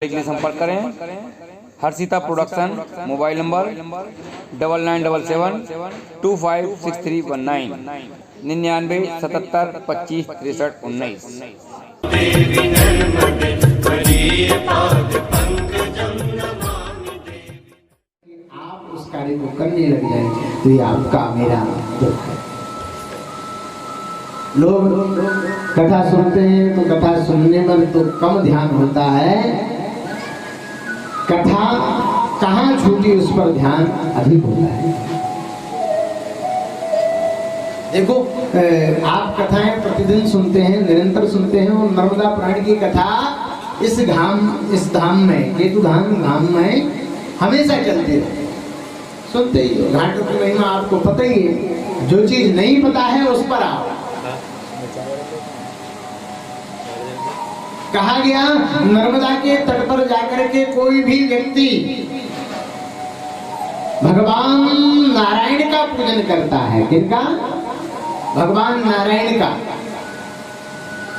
के लिए संपर्क करें। Harshita production, mobile number 9977256319, 9977256319। आप उस कार्य को करने लग जाएंगे तो ये आपका मेरा दुख है। लोग कथा सुनते हैं तो कथा सुनने पर तो कम ध्यान होता है, कथा कहाँ छूटी उस पर ध्यान अधिक होता है। देखो आप कथाएं प्रतिदिन सुनते हैं, निरंतर सुनते हैं, और नर्मदा पुराण की कथा इस धाम में, केतु धाम में हमेशा चलती है, सुनते ही हो। घाटों की महिमा आपको पता ही है, जो चीज नहीं पता है उस पर आओ। कहा गया नर्मदा के तट पर जाकर के कोई भी व्यक्ति भगवान नारायण का पूजन करता है। किनका? भगवान नारायण का।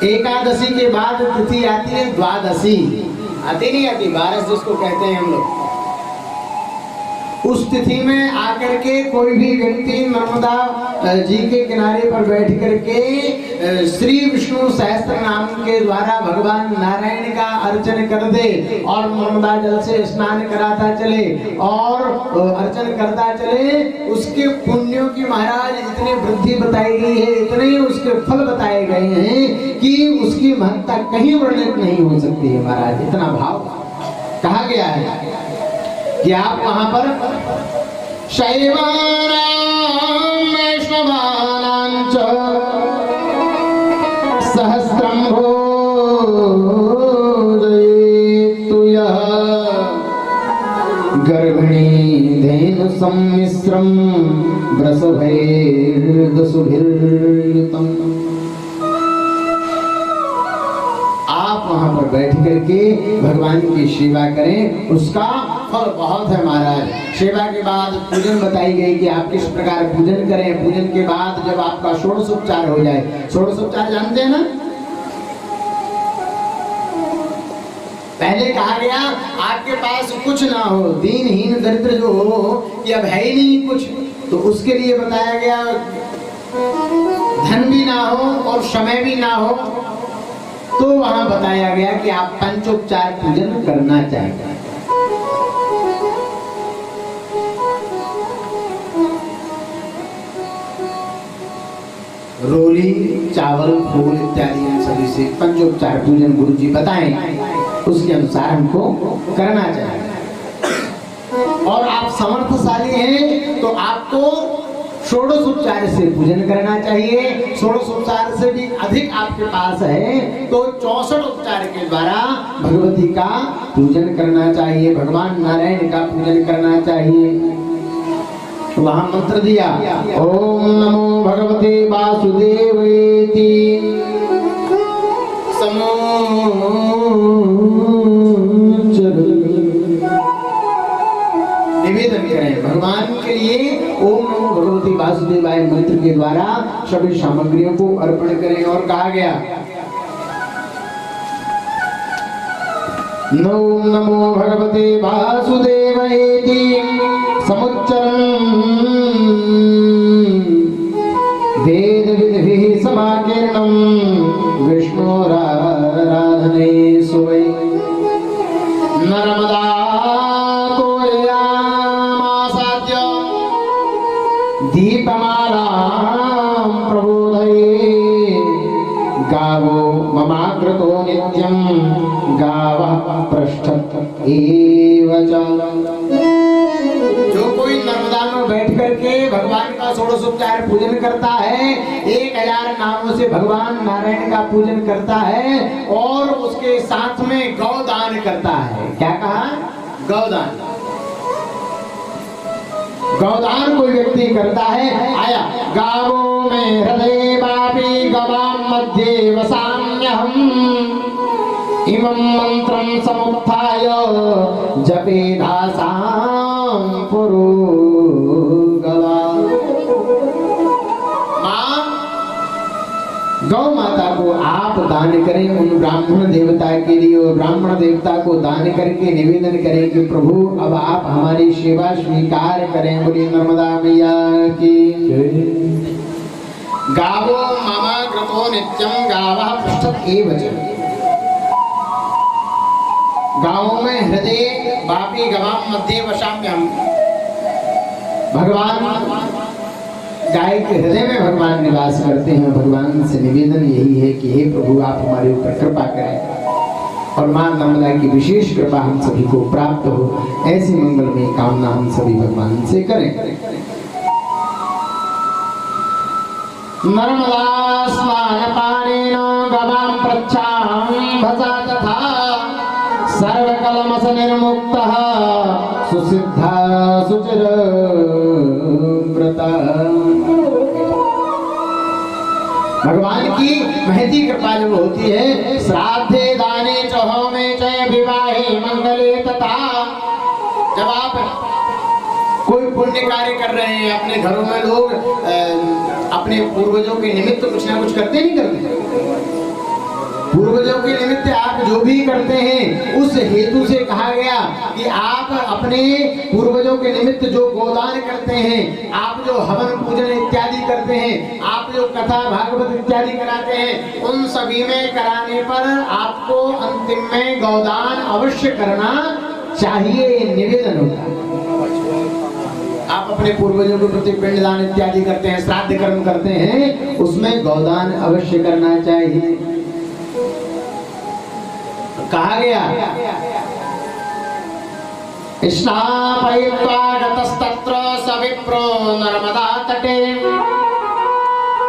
एकादशी के बाद तिथि आती है द्वादशी, आती नहीं आती, 12 जिसको कहते हैं हम लोग। उस तिथि में आकर के कोई भी व्यक्ति नर्मदा जी के किनारे पर बैठ करके श्री विष्णु सहस्त्र नाम के द्वारा भगवान नारायण का अर्चन कर दे और नर्मदा जल से स्नान कराता चले और अर्चन करता चले, उसके पुण्यों की महाराज इतनी वृद्धि बताई गई है, इतने उसके फल बताए गए हैं कि उसकी महत्ता कहीं वर्णित नहीं हो सकती है महाराज। इतना भाव कहा गया है कि आप वहां पर शैवानां वैष्णवानां च सहस्रं भोजयेतु यः गर्भिणी धेनु सम्मिश्रं वृषभैर्दशुभिर्युतम्। आप वहां पर बैठ करके भगवान की सेवा करें, उसका फल बहुत है महाराज। सेवा के बाद पूजन बताई गई कि आप किस प्रकार पूजन करें। पूजन के बाद जब आपका षोडशोपचार हो जाए, षोडशोपचार जानते हैं ना? पहले कहा गया आपके पास कुछ ना हो, दीनहीन दरिद्र जो हो कि अब है ही नहीं कुछ, तो उसके लिए बताया गया धन भी ना हो और समय भी ना हो, तो वहां बताया गया कि आप पंचोपचार पूजन करना चाहिए। रोली, चावल, फूल इत्यादि सभी से पंचोपचार पूजन गुरु जी बताएं, उसके अनुसार हमको करना चाहिए। और आप समर्थशाली हैं तो आपको षोडशोपचार से पूजन करना चाहिए। षोडशोपचार से भी अधिक आपके पास है तो 64 उपचार के द्वारा भगवती का पूजन करना चाहिए, भगवान नारायण का पूजन करना चाहिए। वहां मंत्र दिया, ओम नमो भगवते वासुदेवेति निवेदन करें भगवान के लिए। ओम नमो भगवते वासुदेवाय मंत्र के द्वारा सभी सामग्रियों को अर्पण करें। और कहा गया ओम नमो भगवते वासुदेवेति समुच्चरन् वेद विधिभिः समाकीर्णं विष्णोराराधने सुवै नर्मदा कोयामासाद्य दीपमालां प्रबोधये गावो ममाकृतो नित्यं गावः पृष्ठत एव च। जो कोई नर्मदा में बैठ करके भगवान का षोडशोपचार पूजन करता है, 1000 नामों से भगवान नारायण का पूजन करता है और उसके साथ में गौदान करता है। क्या कहा? गौदान। गौदान कोई व्यक्ति करता है, आया गावो में हृदय वापी गवाम मध्ये वसाम्यहम् इमं मंत्रं समुत्थाय जपेदासां पुरोगवा। गौ माता को आप आप दान करें उन ब्राह्मण देवता के लिए, और ब्राह्मण देवता को दान करके निवेदन करें कि प्रभु अब आप हमारी सेवा स्वीकार करें। बोलिए नर्मदा मैया की। गावो मम कृतो नित्यं गावः पृष्ठत एव च। गाँव में हृदय पापी गवाम मध्ये वशाम्यहम्। भगवान गाय के हृदय में भगवान निवास करते हैं। भगवान से निवेदन यही है कि हे प्रभु आप हमारे ऊपर कृपा करें और मां नर्मदा की विशेष कृपा हम सभी को प्राप्त हो। ऐसी मंगलमय कामना हम सभी भगवान से करें। नर्मदा स्नान पानेन गवां प्रच्छामि भसा तथा सर्वकलमस निर्मुक्तः सुसिद्धा सुचिर व्रता। भगवान की महती कृपा जब होती है, श्राद्धे दाने च होमे च विवाहे मंगले तथा। जब आप कोई पुण्य कार्य कर रहे हैं, अपने घरों में लोग अपने पूर्वजों के निमित्त कुछ ना कुछ करते नहीं करते। पूर्वजों के निमित्त आप जो भी करते हैं उस हेतु से कहा गया कि आप अपने पूर्वजों के निमित्त जो गोदान करते हैं, आप जो हवन पूजन इत्यादि करते हैं, आप जो कथा भागवत इत्यादि कराते हैं, उन सभी में कराने पर आपको अंतिम में गोदान अवश्य करना चाहिए। ये निवेदन होता है। आप अपने पूर्वजों के प्रति पिंडदान इत्यादि करते हैं, श्राद्ध कर्म करते हैं, उसमें गोदान अवश्य करना चाहिए। कहा गया स्नापयित्वा गतस्तत्र स विप्रो नर्मदा तटे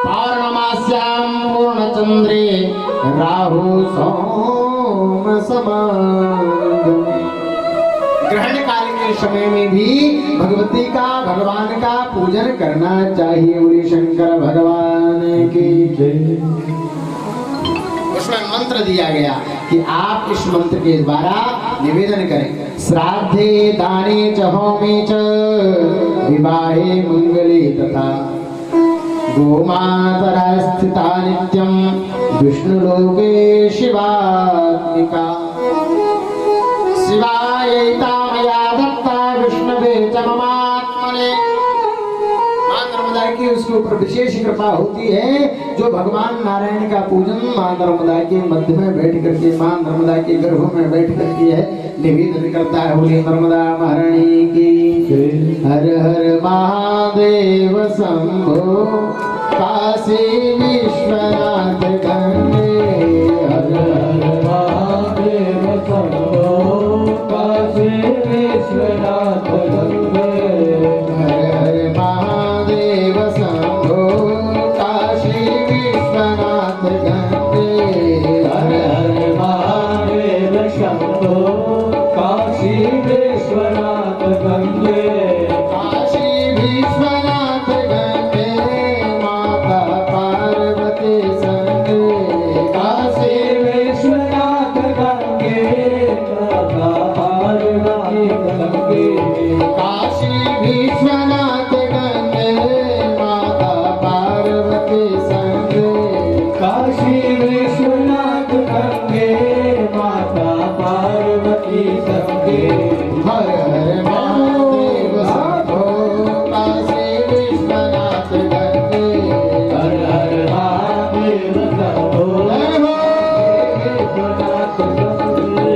पौर्णमास्यां पूर्णचंद्रे राहु सोम समागमे। ग्रहण काल के समय में भी भगवती का भगवान का पूजन करना चाहिए। बोले शंकर भगवान की जय। उसमें मंत्र दिया गया कि आप इस मंत्र के द्वारा निवेदन करें। श्राद्धे दाने च होमे च विवाहे मंगले तथा गोमातरा स्थिता नित्यं विष्णुलोके शिवात्मिका। शिवायैता मया दत्ता विष्णवे च ममात्मने। मां नर्मदा की उसके ऊपर विशेष कृपा होती है। जो भगवान नारायण का पूजन मां नर्मदा के मध्य में बैठ करके, मां नर्मदा के गर्भ में बैठ करके है निवेदन करता है। बोले नर्मदा महारानी की। हर हर महादेव शंभो काशी विश्वनाथ गंगे। हर हर महादेव शंभो काशी विश्वनाथ गंगे। हर हर महादेव शंभो काशी विश्वनाथ गंगे। हर हर महादेव शंभो काशी विश्वनाथ गंगे। काशी विश्वनाथ गंगे माता पार्वती संगे। काशी विश्वनाथ गंगे माता पार्वती संगे। काशी विश्वनाथ गंगे माता पार्वती संगे। काशी विश्वनाथ गंगे माता पार्वती संगे। हर हर महादेव शंभो काशी विश्वनाथ गंगे। हर हर महादेव शंभो विश्वनाथ गंगे।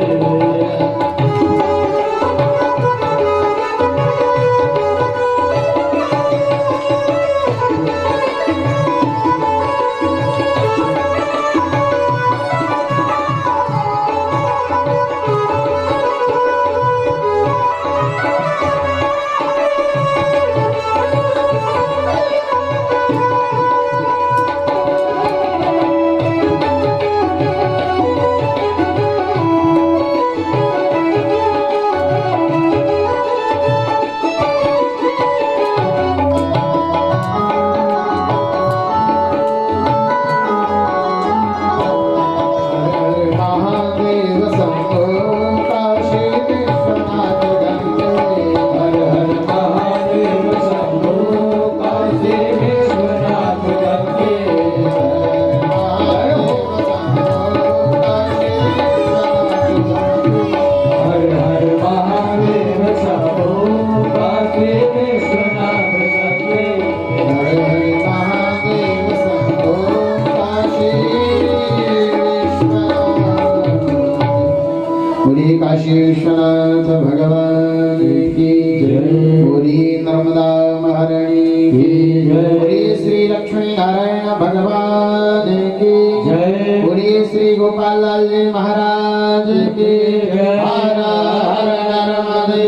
श्री काशी विश्वनाथ भगवान की जय। बोली नर्मदा महारानी की जय। बोली श्री लक्ष्मी नारायण भगवान की जय। बोली श्री गोपाल लाल जी महाराज की जय। हर हर नर्मदे।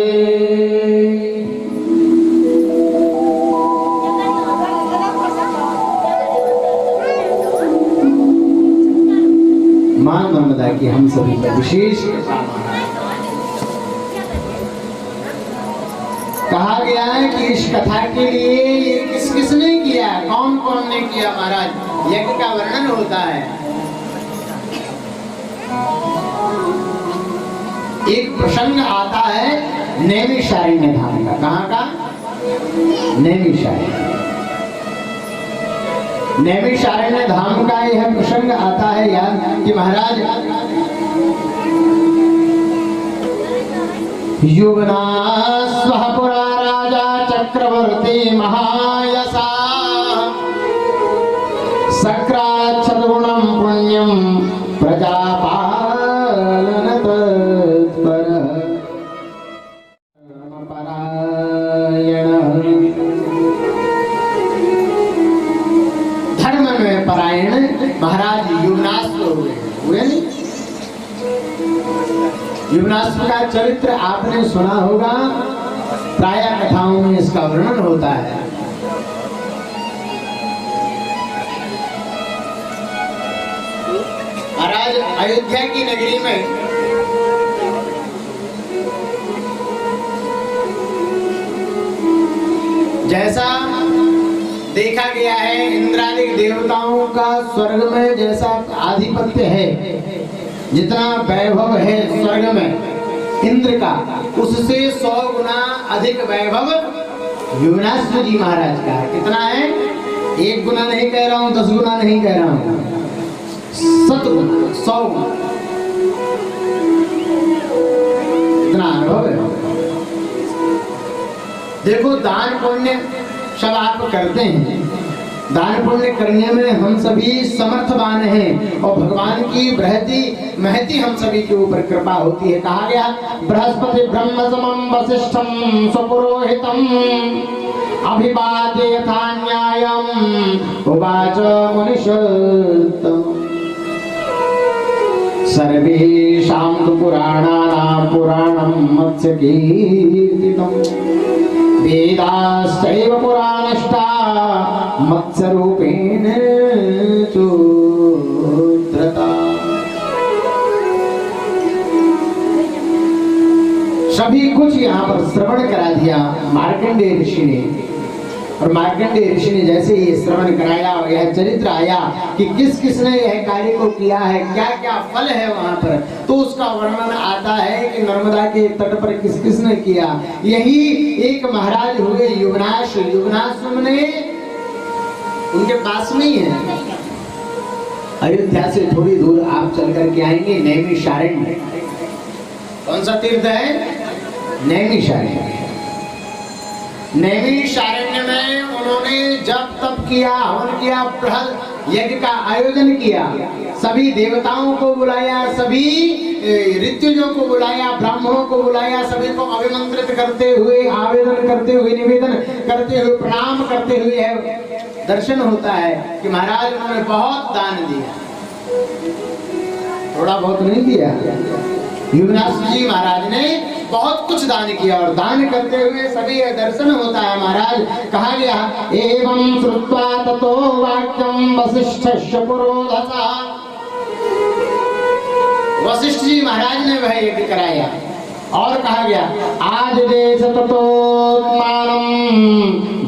मां नर्मदा की हम सभी पर विशेष कहा गया है कि इस कथा के लिए ये किस किसने किया, कौन कौन ने किया महाराज, यज्ञ का वर्णन होता है। एक प्रसंग आता है नैमिषारण्य धाम का। कहाँ का? नैमिषारण्य। नैमिषारण्य धाम का यह प्रसंग आता है याद कि महाराज युवनास्वः पुरा राजा चक्रवर्ती महायसा सक्राच्छद्गुणं पुण्यं प्रजापालन तत्परः धर्म में परायण महाराज युवनास्व हुए नहीं। युवनास्व का चरित्र आपने सुना होगा, प्राय कथाओं में इसका वर्णन होता है। महाराज अयोध्या की नगरी में जैसा देखा गया है, इंद्रादिक देवताओं का स्वर्ग में जैसा आधिपत्य है, जितना वैभव है स्वर्ग में इंद्र का, उससे 100 गुना अधिक वैभव युवनास्व जी महाराज का है। कितना है? 1 गुना नहीं कह रहा हूं, 10 गुना नहीं कह रहा हूं, 100 गुना, 100 गुना इतना अनुभव है। देखो दान पुण्य सब आप करते हैं, दान पुण्य करने में हम सभी समर्थवान हैं और भगवान की महती हम सभी के ऊपर कृपा होती है। कहा गया बृहस्पति ब्रह्म समम वसिष्ठम स्वपुरोहितम अभिवाद्य यथा न्यायम उवाच मुनिषोत्तम सर्वेषां तु पुराणानां पुराणं मत्स्य कीर्तितम् वेदाश्चैव पुराणष्टा मत्स्यरूपेण चोद्धृता। सभी कुछ यहाँ पर श्रवण करा दिया मार्कंडेय ऋषि ने, और मार्कंडेय ऋषि ने जैसे ही श्रवण कराया और यह चरित्र आया कि किस किसने यह कार्य को किया है, क्या क्या फल है वहां पर, तो उसका वर्णन आता है कि नर्मदा के तट पर किस किसने किया। यही एक महाराज हुए युवनाश। युवनाश ने उनके पास में ही है, अयोध्या से थोड़ी दूर आप चल करके आएंगे नैमिषारण्य। कौन सा तीर्थ है? नैमिषारण्य। नैमिषारण्य में उन्होंने जप तप किया, हवन किया, बृहद यज्ञ का आयोजन किया, सभी देवताओं को बुलाया, सभी ऋत्विजों को बुलाया, ब्राह्मणों को बुलाया, सभी को अभिमंत्रित करते हुए, आवेदन करते हुए, निवेदन करते हुए, प्रणाम करते हुए दर्शन होता है कि महाराज उन्होंने बहुत दान दिया, थोड़ा बहुत नहीं दिया। युवनाश जी महाराज ने बहुत कुछ दान किया और दान करते हुए सभी दर्शन होता है। महाराज कहा गया एवं श्रुत्वा ततो वाक्यं वसिष्ठस्य पुरोधसा। वशिष्ठ जी महाराज ने वह यज्ञ कराया और कहा गया आज देश ततो मानम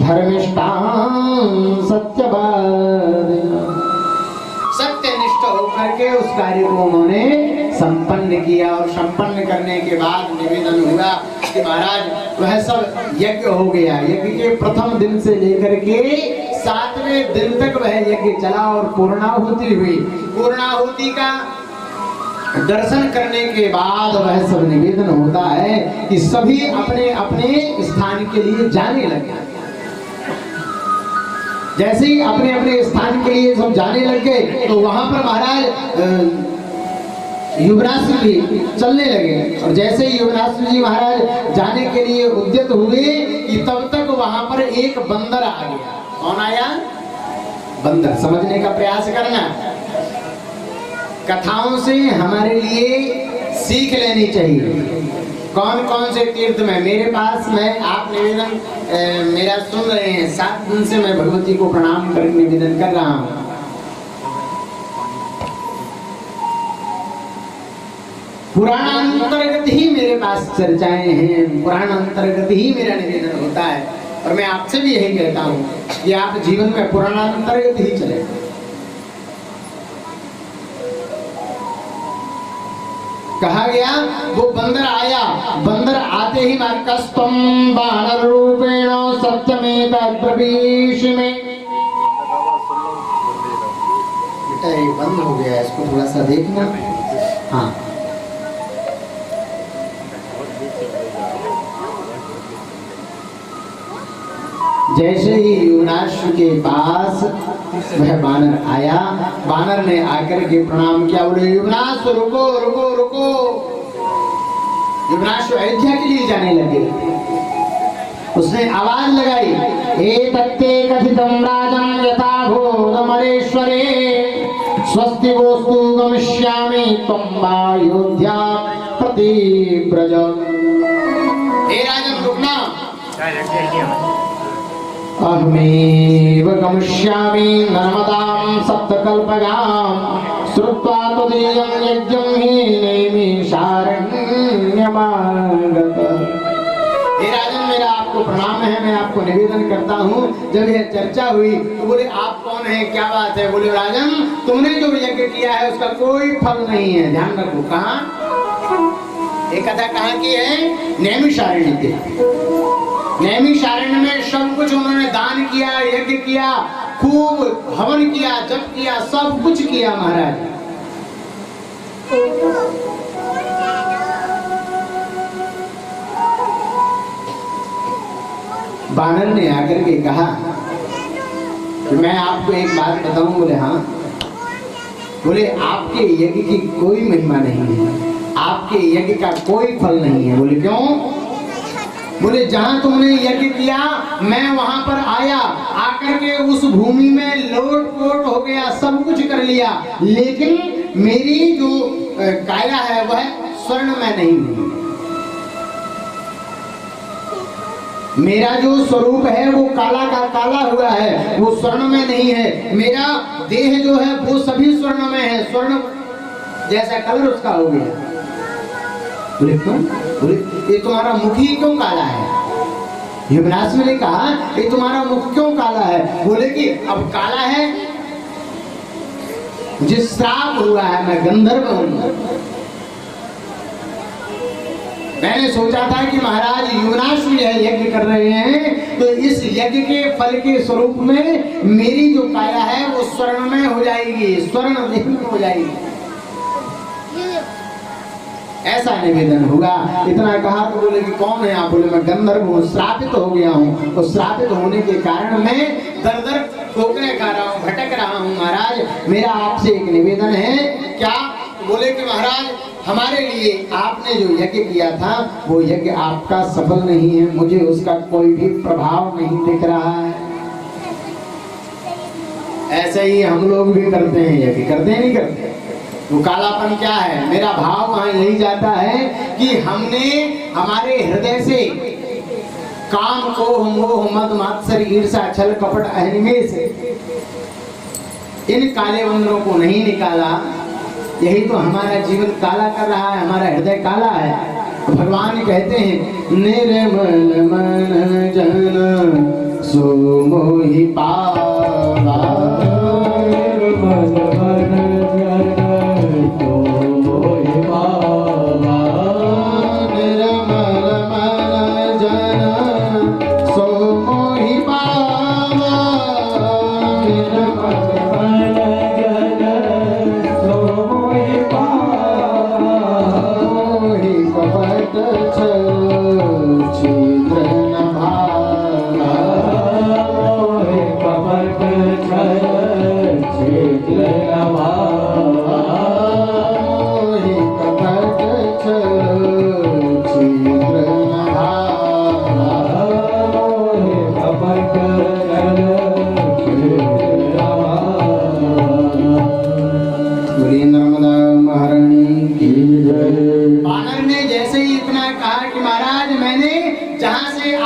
धर्मिष्ठां सत्यवादिना। सत्यनिष्ठ होकर के उस कार्य को उन्होंने संपन्न किया और संपन्न करने के बाद निवेदन हुआ कि महाराज वह सब यज्ञ हो गया। यज्ञ के प्रथम दिन से लेकर के 7वें दिन तक वह यज्ञ चला और पूर्णाहुति हुई। पूर्णाहुति का दर्शन करने के बाद वह सब निवेदन होता है कि सभी अपने अपने स्थान के लिए जाने लगे। जैसे ही अपने अपने स्थान के लिए सब जाने लग गए तो वहां पर महाराज युवराज सिंह जी चलने लगे और जैसे ही युवराज सिंह जी महाराज जाने के लिए उद्यत हुए कि तब तक वहां पर एक बंदर आ गया। कौन आया? बंदर। समझने का प्रयास करना, कथाओं से हमारे लिए सीख लेनी चाहिए। कौन कौन से तीर्थ में मेरे पास मैं आप निवेदन मेरा सुन रहे हैं, 7 दिन से मैं भगवती को प्रणाम कर निवेदन कर रहा हूं। पुराण अंतर्गत ही मेरे पास चर्चाएं हैं, पुराण अंतर्गत ही मेरा निवेदन होता है और मैं आपसे भी यही कहता हूं कि आप जीवन में पुराण अंतर्गत ही चले। कहा गया वो बंदर आया, बंदर आते ही कस्तम बानर रूपेण सत्यमेत ब्रवीष में। बेटा ये बंद हो गया, इसको थोड़ा सा देखना। हाँ, जैसे ही युवराज के पास वह बानर आया, बानर ने आकर के प्रणाम किया, बोले युवराज रुको रुको रुको। युवराज अयोध्या के लिए जाने लगे। उसने आवाज लगाई, एतत्ते कथितं राजन् यथा भूतमरेश्वरे स्वस्ति वोस्तु गमिष्यामि त्वं वा अयोध्या प्रतिव्रज। हे राजन रुकना, अहमेव गमिष्यामि नर्मदां सप्तकल्पगां श्रुत्वा त्वदीयं यज्ञं हि नैमिषारण्यमागतः। हे राजन मेरा आपको प्रणाम है, मैं आपको निवेदन करता हूँ। जब यह चर्चा हुई तो बोले आप कौन है, क्या बात है? बोले राजन तुमने जो यज्ञ किया है उसका कोई फल नहीं है। ध्यान रखो, कहाँ ये कथा कहाँ की है? नैमिषारण्य की। नैमिषारण्य में सब कुछ उन्होंने दान किया, यज्ञ किया, खूब हवन किया, जप किया, सब कुछ किया महाराज। बानर ने आकर के कहा कि मैं आपको एक बात बताऊं। बोले हाँ। बोले आपके यज्ञ की कोई महिमा नहीं है, आपके यज्ञ का कोई फल नहीं है। बोले क्यों? बोले जहां तुमने यज्ञ किया मैं वहां पर आया, आकर के उस भूमि में लोट पोट हो गया, सब कुछ कर लिया, लेकिन मेरी जो काया है वह स्वर्ण में नहीं है। मेरा जो स्वरूप है वो काला का काला हुआ है, वो स्वर्ण में नहीं है। मेरा देह जो है वो सभी स्वर्ण में है, स्वर्ण जैसा कलर उसका हो गया। बोले क्यों? बोले ये तुम्हारा मुख ही क्यों काला है? युवराज ने कहा ये तुम्हारा मुख क्यों काला है? बोले कि अब काला है, मुझे श्राप हुआ है, मैं गंधर्व हूं। मैंने सोचा था कि महाराज युवराज यह यज्ञ कर रहे हैं तो इस यज्ञ के फल के स्वरूप में मेरी जो काया है वो स्वर्ण में हो जाएगी, स्वर्ण देह में हो जाएगी। ऐसा निवेदन हुआ। इतना कहा तो बोले कि कौन है आप? बोले मैं गंधर्व हूँ, श्रापित हो गया हूँ और श्रापित होने के कारण मैं दर दर ठोकरे खा रहा हूँ, भटक रहा हूँ। महाराज मेरा आपसे एक निवेदन है। क्या? बोले कि महाराज हमारे लिए आपने जो यज्ञ किया था वो यज्ञ आपका सफल नहीं है, मुझे उसका कोई भी प्रभाव नहीं दिख रहा है। ऐसे ही हम लोग भी करते हैं, यज्ञ करते हैं नहीं करते? वो कालापन क्या है? मेरा भाव वहां यही जाता है कि हमने हमारे हृदय से काम को मोह मद मात्सर्य ईर्ष्या छल कपट अहनिमेष इन काले बंदरों को नहीं निकाला। यही तो हमारा जीवन काला कर रहा है, हमारा हृदय काला है। तो भगवान कहते हैं निर्मल मन जन सो मोहि पावा, निर्मल मन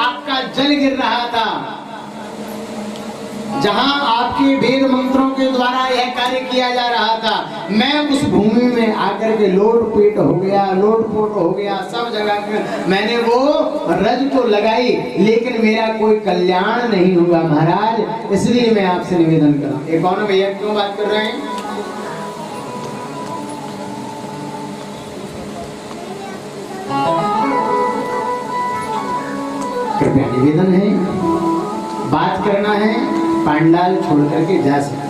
आपका जल गिर रहा था, जहां आपके वेद मंत्रों के द्वारा यह कार्य किया जा रहा था, मैं उस भूमि में आकर के लोटपोट हो गया सब जगह मैंने वो रज तो लगाई, लेकिन मेरा कोई कल्याण नहीं हुआ महाराज। इसलिए मैं आपसे निवेदन कर रहा हूं। ये कौन भैया क्यों बात कर रहे हैं? कृपया निवेदन है, बात करना है, पांडाल छोड़ करके जा सकते।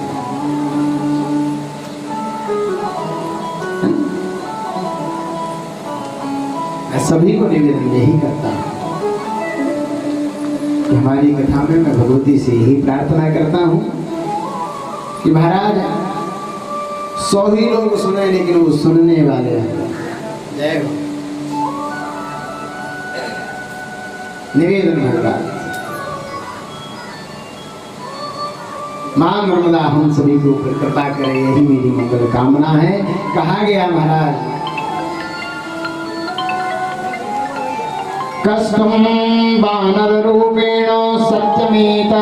मैं सभी को निवेदन यही करता हूं कि हमारी कथा में मैं भगवती से यही प्रार्थना करता हूं कि महाराज 100 ही लोग सुने, लेकिन वो सुनने वाले हैं। जय हो। निवेदन महाराज, मां नर्मदा हम सभी के ऊपर कृपा करे, यही मेरी मंगल कामना है। कहा गया महाराज, कष्टम वानर रूपेण सत्यमेत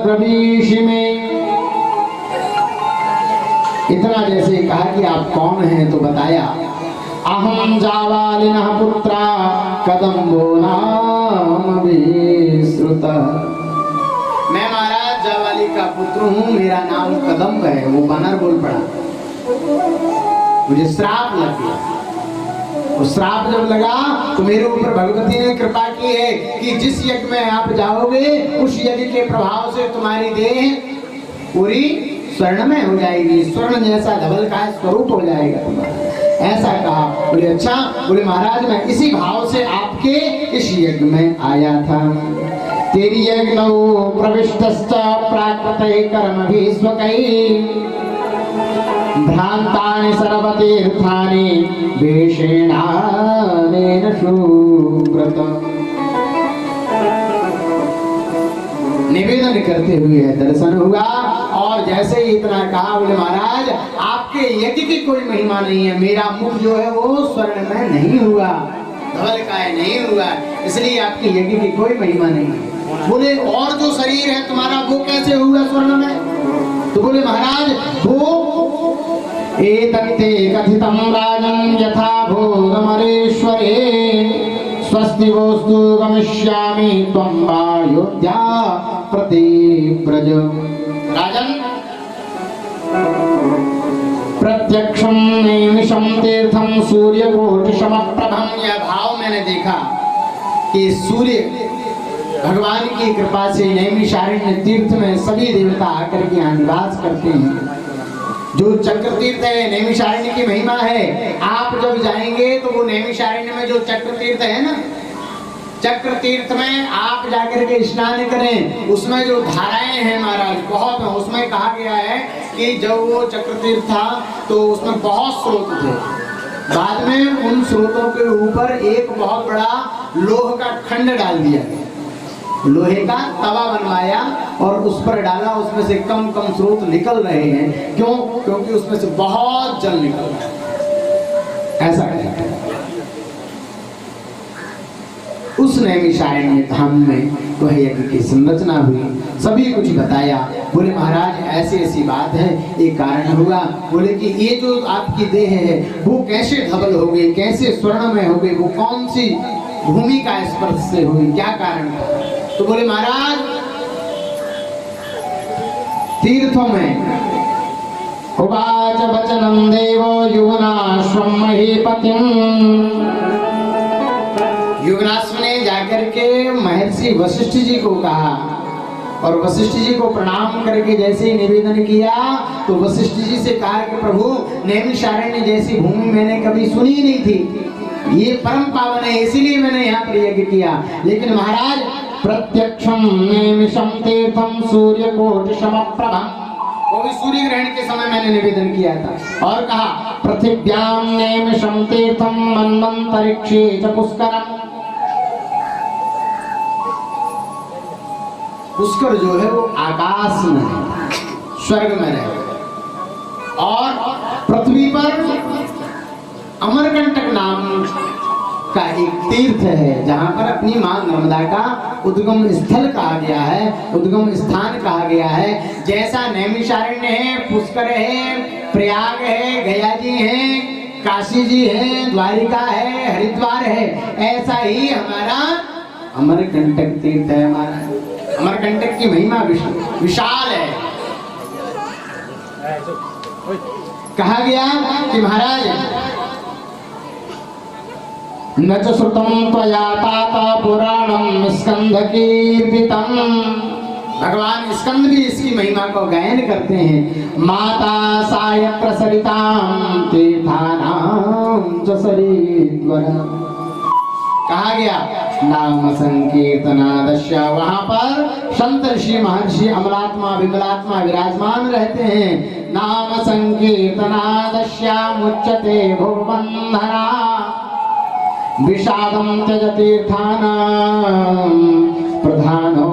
ब्रवीषि में। इतना जैसे कहा कि आप कौन हैं, तो बताया अहम जावालिनः पुत्रा कदम्बो नाम विश्रुत। मैं महाराज जावाली का पुत्र हूँ, मेरा नाम कदम्ब है। वो वानर बोल पड़ा, मुझे श्राप लग गया। वो श्राप जब लगा तो मेरे ऊपर भगवती ने कृपा की है कि जिस यज्ञ में आप जाओगे उस यज्ञ के प्रभाव से तुम्हारी देह पूरी स्वर्णमय हो जाएगी, स्वर्ण जैसा धवल का स्वरूप हो जाएगा तुम्हारा। ऐसा कहा। बोले अच्छा। बोले महाराज मैं इसी भाव से आपके इस यज्ञ में आया था। तेरी यज्ञ प्रविष्टश्च प्राकृते कर्म भी स्वकैः भ्रांतानि सर्वतीर्थानि वेषेणानेन शुव्रत। निवेदन करते हुए दर्शन हुआ और जैसे ही इतना कहा, बोले महाराज आपके यज्ञ की कोई महिमा नहीं है, मेरा मुख जो है वो स्वर्ण में नहीं हुआ, धवल का नहीं हुआ, इसलिए आपके यज्ञ की कोई महिमा नहीं है। बोले और जो शरीर है तुम्हारा वो कैसे हुआ स्वर्ण में? तो बोले महाराज वो एतत्ते कथितं राजन् यथा भोगमरेश्वरे स्वस्ति वस्तु गमिष्यामि त्वं अयोध्या प्रतिव्रज। राजन प्रत्यक्षं नैमिषं तीर्थं सूर्यकोटि समप्रभं। यह भाव मैंने देखा कि सूर्य भगवान की कृपा से नैमिषारण्य तीर्थ में सभी देवता आकर के यहाँ निवास करते हैं। जो चक्र तीर्थ है, नैमिषारण्य की महिमा है। आप जब जाएंगे तो वो नैमिषारण्य में जो चक्र तीर्थ है ना, चक्र तीर्थ में आप जाकर के स्नान करें, उसमें जो धाराएं हैं महाराज बहुत है। उसमें कहा गया है कि जब वो चक्र तीर्थ था तो उसमें बहुत स्रोत थे, बाद में उन स्रोतों के ऊपर एक बहुत बड़ा लोह का खंड डाल दिया, लोहे का तवा बनवाया और उस पर डाला। उसमें से कम कम स्रोत निकल रहे हैं। क्यों? क्योंकि उसमें से बहुत जल निकल रहा है। ऐसा है। उस नैमिषारण्य धाम में वह यज्ञ की संरचना हुई, सभी कुछ बताया। बोले महाराज ऐसी ऐसी बात है, एक कारण हुआ। बोले कि ये जो आपकी देह है वो कैसे धवल हो गई, कैसे स्वर्ण में हो गई, वो कौन सी भूमि का स्पर्श से हुई, क्या कारण था? तो बोले महाराज तीर्थों में उवाच वचनं देवो युवनाश्वं महीपतिम्। युवनाश्व ने जाकर के महर्षि वशिष्ठ जी को कहा और वशिष्ठ जी को प्रणाम करके जैसे ही निवेदन किया तो वशिष्ठ जी से कहा कि प्रभु नैमिषारण्य जैसी भूमि मैंने कभी सुनी नहीं थी, ये परम पावन है, इसीलिए मैंने यहाँ पर यज्ञ किया। लेकिन महाराज प्रत्यक्षं नैमिषं तीर्थं सूर्यकोटि समप्रभं, वो भी सूर्य ग्रहण के समय मैंने निवेदन किया था। और कहा पृथिव्यां नैमिषं तीर्थं मन्वन्तरिक्षे च पुष्करम्। पुष्कर जो है वो आकाश में है, स्वर्ग में है। और पृथ्वी पर अमरकंटक नाम का एक तीर्थ है, जहाँ पर अपनी मां नर्मदा का उद्गम स्थल कहा गया है, उद्गम स्थान कहा गया है। जैसा नैमिषारण्य है, पुष्कर है, प्रयाग है, गया जी है, काशी जी है, द्वारिका है, हरिद्वार है, ऐसा ही हमारा अमरकंटक तीर्थ है। हमारा अमरकंटक की महिमा विशाल है। कहा गया कि महाराज न च श्रुतं त्वया तात पुराणं स्कंध कीर्तितं। भगवान स्कंद भी इसकी महिमा को गायन करते हैं। माता सायत्र सरितां तीर्थानां च सरिद्वरम्। कहा गया नाम संकीर्तनादश्य, वहां पर संत ऋषि महर्षि अमलात्मा विमलात्मा विराजमान रहते हैं। नाम संकीर्तनादश्य मुच्यते भुवबंधना विषादं त्यज तीर्थानां प्रधानो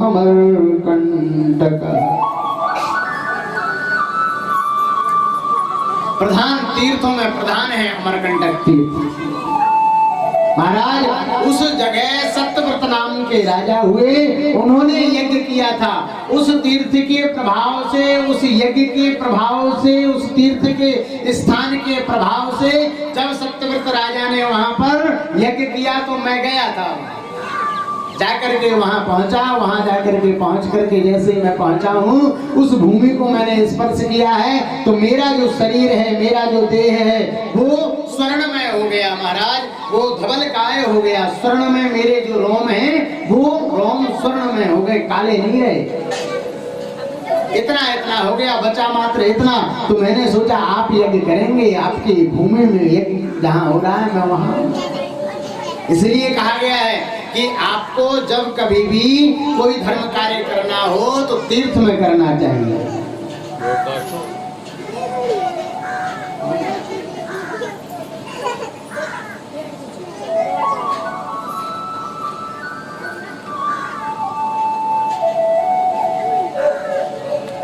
अमरकंटक। प्रधान तीर्थों में प्रधान है अमरकंटक तीर्थ। महाराज उस जगह सत्यव्रत नाम के राजा हुए, उन्होंने यज्ञ किया था। उस तीर्थ के प्रभाव से, उस यज्ञ के प्रभाव से, उस तीर्थ के स्थान के प्रभाव से जब सत्यव्रत राजा ने वहां पर यज्ञ किया तो मैं गया था। जाकर के वहां पहुंचा, वहां जाकर के पहुंच करके जैसे मैं पहुंचा हूं, उस भूमि को मैंने स्पर्श किया है तो मेरा जो शरीर है, मेरा जो देह है वो स्वर्णमय हो गया महाराज, वो धवलकाय हो गया। स्वर्ण में मेरे जो रोम हैं वो रोम स्वर्ण में हो गए, काले नहीं रहे। इतना इतना हो गया, बचा मात्र इतना। तो मैंने सोचा आप यज्ञ करेंगे, आपकी भूमि में यज्ञ जहाँ हो रहा है मैं वहां। इसलिए कहा गया है कि आपको जब कभी भी कोई धर्म कार्य करना हो तो तीर्थ में करना चाहिए।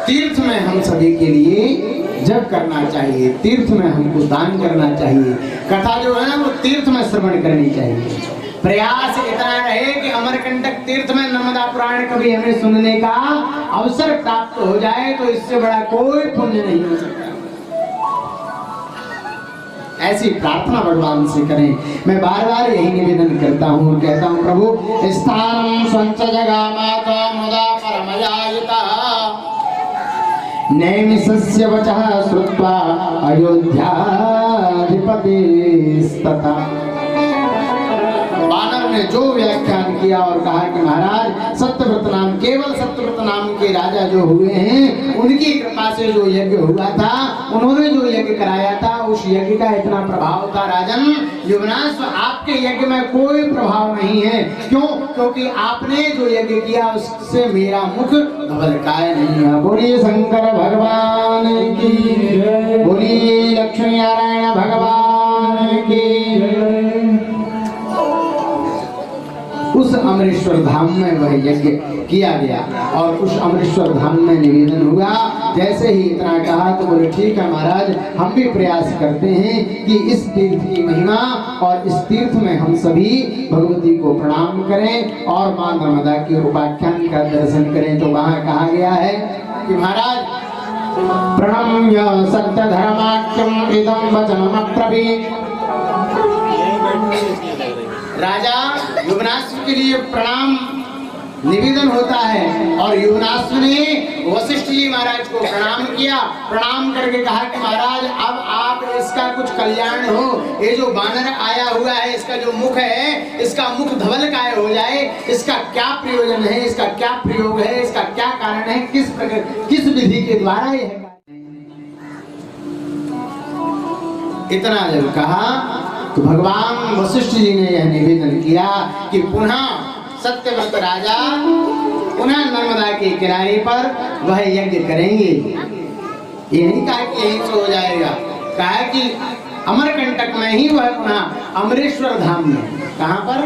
तीर्थ में हम सभी के लिए जब करना चाहिए, तीर्थ में हमको दान करना चाहिए। कथा जो है ना वो तीर्थ में श्रवण करनी चाहिए। प्रयास इतना रहे कि अमरकंटक तीर्थ में नर्मदा पुराण कभी हमें सुनने का अवसर प्राप्त हो जाए तो इससे बड़ा कोई पुण्य नहीं हो सकता। ऐसी प्रार्थना भगवान से करें। मैं बार बार यही निवेदन करता हूँ, कहता हूँ प्रभु स्थानं स्वच्छ जगामात मुदा परमयायिता नैमिषस्य वचः श्रुत्वा अयोध्याधिपतिस्तथा। बानर ने जो व्याख्यान किया और कहा कि महाराज सत्यव्रत नाम, केवल सत्यव्रत नाम के राजा जो हुए हैं उनकी कृपा से जो यज्ञ हुआ था, उन्होंने जो यज्ञ कराया था, उस यज्ञ का इतना प्रभाव था राजन युवनाश्व, आपके यज्ञ में कोई प्रभाव नहीं है। क्यों? क्योंकि आपने जो यज्ञ किया उससे मेरा मुख धवलकाय नहीं है। बोलिए शंकर भगवान की जय, बोलिए लक्ष्मी नारायण भगवान की जय। उस अमरेश्वर धाम में वह यज्ञ किया गया और उस अमरेश्वर धाम में निवेदन हुआ। जैसे ही इतना कहा तो बोले ठीक है महाराज, हम भी प्रयास करते हैं कि इस तीर्थ की महिमा और इस तीर्थ में हम सभी भगवती को प्रणाम करें और मां नर्मदा के उपाख्यान का दर्शन करें। तो वहाँ कहा गया है कि महाराज प्रणम्य सत्य धर्माख्यम इदं वचनमब्रवीत्। राजा युवनाश्व के लिए प्रणाम निवेदन होता है और युवनाश्व ने वशिष्ठ जी महाराज को प्रणाम किया। प्रणाम करके कहा कि महाराज अब आप इसका कुछ कल्याण हो, ये जो बानर आया हुआ है इसका जो मुख है, इसका मुख धवलकाय हो जाए, इसका क्या प्रयोजन है, इसका क्या प्रयोग है, इसका क्या कारण है, किस प्रकार किस विधि के द्वारा यह। इतना जब कहा तो भगवान वशिष्ठ जी ने यह निवेदन किया कि पुनः सत्यव्रत राजा पुनः नर्मदा के किनारे पर वह यज्ञ करेंगे। ये नहीं कहा कि यहीं से हो जाएगा, कहा कि अमरकंटक में ही वह पुनः अमरेश्वर धाम में, कहां पर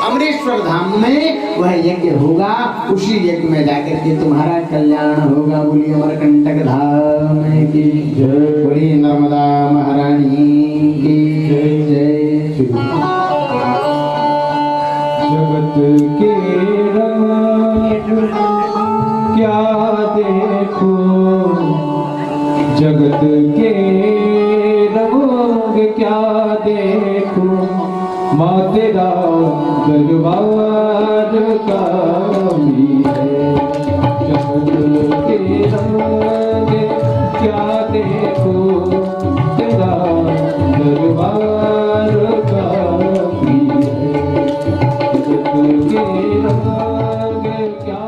अमरेश्वर धाम में वह यज्ञ होगा, उसी यज्ञ में जाकर के तुम्हारा कल्याण होगा। बोलिए अमरकंटक धाम की जय, बोलिए नर्मदा महारानी की जय। जगत के रंग क्या देखो, जगत के रंग क्या देखो, माँ तेरा दरबार काफी है। जगत के रंग क्या देखो, तेरा दरबार काफी है। जगत के रंग क्या